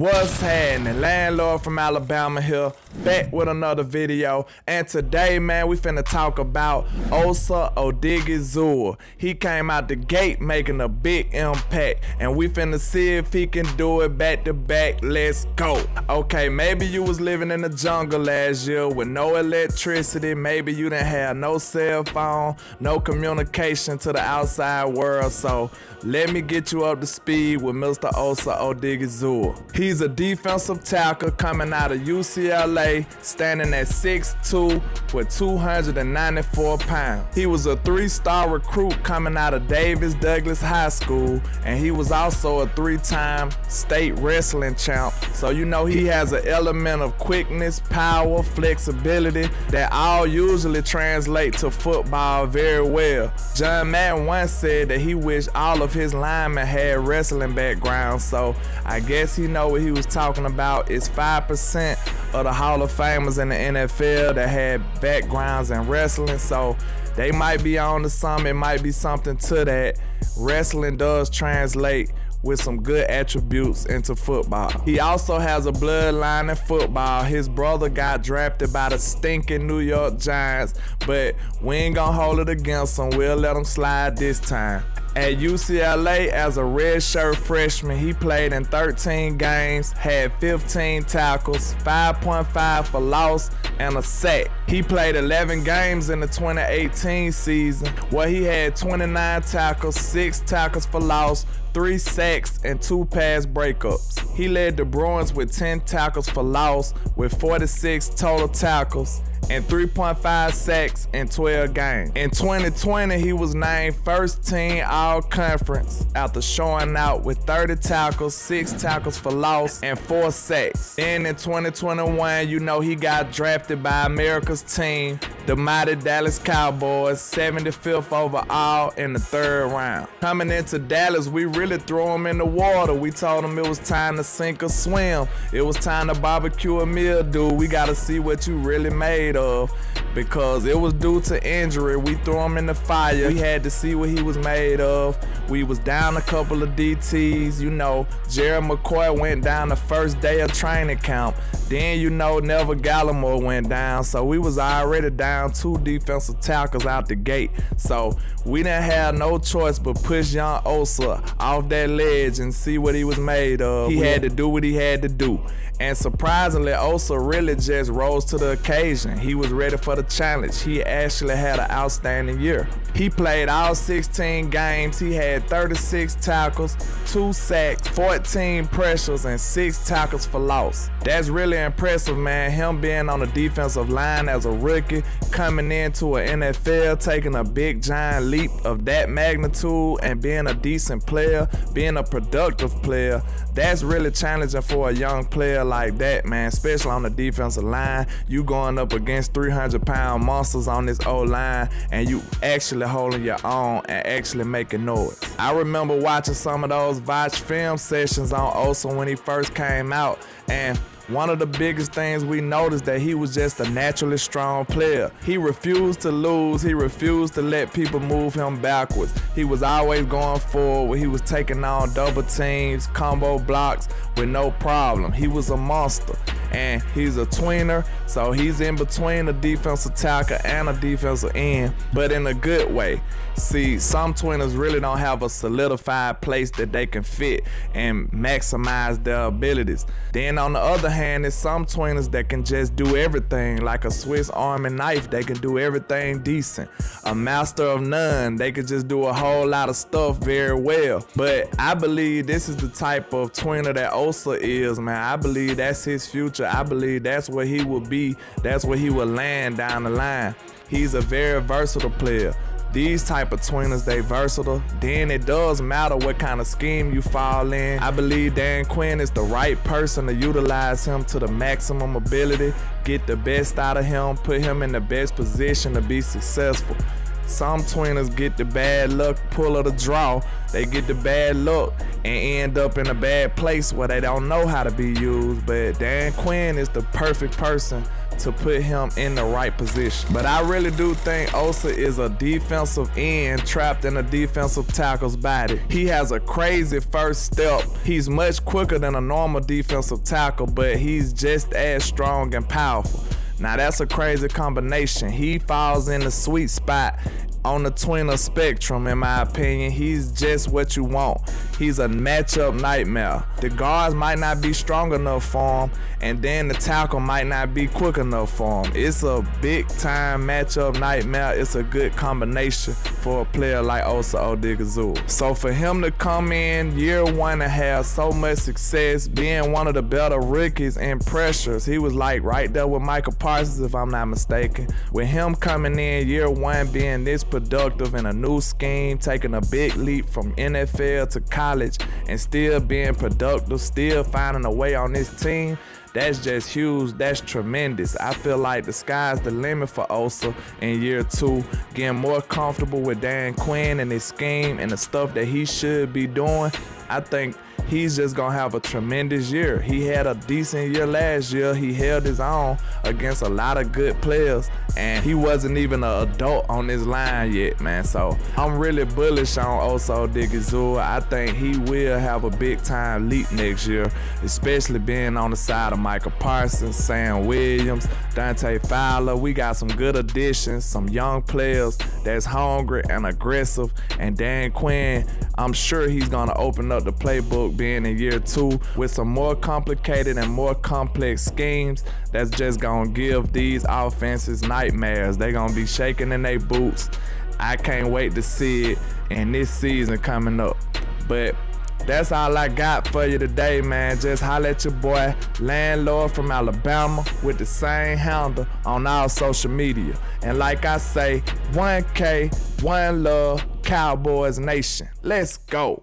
What's happening? LandLord from Alabama here, back with another video. And today, man, we finna talk about Osa Odighizuwa. He came out the gate making a big impact, and we finna see if he can do it back to back. Let's go. Okay, maybe you was living in the jungle last year with no electricity. Maybe you didn't have no cell phone, no communication to the outside world. So let me get you up to speed with Mr. Osa Odighizuwa. He's a defensive tackle coming out of UCLA, standing at 6'2" with 294 pounds. He was a 3-star recruit coming out of Davis Douglas High School, and he was also a 3-time state wrestling champ. So you know he has an element of quickness, power, flexibility that all usually translate to football very well. John Madden once said that he wished all of his linemen had wrestling backgrounds, so I guess he know what he was talking about. It's 5% of the Hall of Famers in the NFL that had backgrounds in wrestling, so they might be on to something. It might be something to that. Wrestling does translate with some good attributes into football. He also has a bloodline in football. His brother got drafted by the stinking New York Giants, but we ain't gonna hold it against him. We'll let him slide this time. At UCLA, as a redshirt freshman, he played in 13 games, had 15 tackles, 5.5 for loss, and a sack. He played 11 games in the 2018 season, where he had 29 tackles, 6 tackles for loss, 3 sacks, and 2 pass breakups. He led the Bruins with 10 tackles for loss, with 46 total tackles, and 3.5 sacks in 12 games. In 2020, he was named first team all-conference after showing out with 30 tackles, 6 tackles for loss, and 4 sacks. Then in 2021, you know he got drafted by America's team, the mighty Dallas Cowboys, 75th overall in the 3rd round. Coming into Dallas, we really threw him in the water. We told him it was time to sink or swim. It was time to barbecue a meal, dude. We gotta see what you really made of, because it was due to injury. We threw him in the fire. We had to see what he was made of. We was down a couple of DTs. You know, Jerry McCoy went down the first day of training camp. Then, you know, Neville Gallimore went down. So we was already down 2 defensive tackles out the gate. So we didn't have no choice but push young Osa off that ledge and see what he was made of. He had to do what he had to do. And surprisingly, Osa really just rose to the occasion. He was ready for the challenge. He actually had an outstanding year. He played all 16 games. He had 36 tackles, 2 sacks, 14 pressures, and 6 tackles for loss. That's really impressive, man. Him being on the defensive line as a rookie, coming into an NFL, taking a big giant leap of that magnitude, and being a decent player, being a productive player. That's really challenging for a young player like that, man, especially on the defensive line. You going up against 300-pound monsters on this O-line, and you actually holding your own and actually making noise. I remember watching some of those watch film sessions on Osa when he first came out, and one of the biggest things we noticed that he was just a naturally strong player. He refused to lose. He refused to let people move him backwards. He was always going forward. He was taking on double teams, combo blocks with no problem. He was a monster. And he's a tweener, so he's in between a defensive tackle and a defensive end, but in a good way. See, some tweeners really don't have a solidified place that they can fit and maximize their abilities. Then on the other hand, there's some tweeners that can just do everything, like a Swiss Army knife. They can do everything decent. A master of none. They can just do a whole lot of stuff very well. But I believe this is the type of tweener that Osa is, man. I believe that's his future. I believe that's where he will be. That's where he will land down the line. He's a very versatile player. These type of tweeners, they versatile. Then it does matter what kind of scheme you fall in. I believe Dan Quinn is the right person to utilize him to the maximum ability, get the best out of him, put him in the best position to be successful. Some tweeners get the bad luck pull of the draw. They get the bad luck and end up in a bad place where they don't know how to be used. But Dan Quinn is the perfect person to put him in the right position. But I really do think Osa is a defensive end trapped in a defensive tackle's body. He has a crazy first step. He's much quicker than a normal defensive tackle, but he's just as strong and powerful. Now that's a crazy combination. He falls in the sweet spot on the tweener spectrum, in my opinion. He's just what you want. He's a matchup nightmare. The guards might not be strong enough for him, and then the tackle might not be quick enough for him. It's a big time matchup nightmare. It's a good combination for a player like Osa Odighizuwa. So for him to come in year one and have so much success, being one of the better rookies in pressures, he was like right there with Michael Parsons, if I'm not mistaken. With him coming in year one, being this productive in a new scheme, taking a big leap from NFL to college and still being productive, still finding a way on this team, that's just huge. That's tremendous. I feel like the sky's the limit for Osa in year two, getting more comfortable with Dan Quinn and his scheme and the stuff that he should be doing. I think he's just gonna have a tremendous year. He had a decent year last year. He held his own against a lot of good players, and he wasn't even an adult on this line yet, man. So I'm really bullish on Osa Odighizuwa. I think he will have a big time leap next year, especially being on the side of Michael Parsons, Sam Williams, Dante Fowler. We got some good additions, some young players that's hungry and aggressive, and Dan Quinn, I'm sure he's gonna open up the playbook being in year two with some more complicated and more complex schemes that's just gonna give these offenses nightmares. They gonna be shaking in their boots. I can't wait to see it in this season coming up. But that's all I got for you today, man. Just holla at your boy LandLord from Alabama with the same handle on all social media. And like I say, 1K, 1 love, Cowboys Nation. Let's go.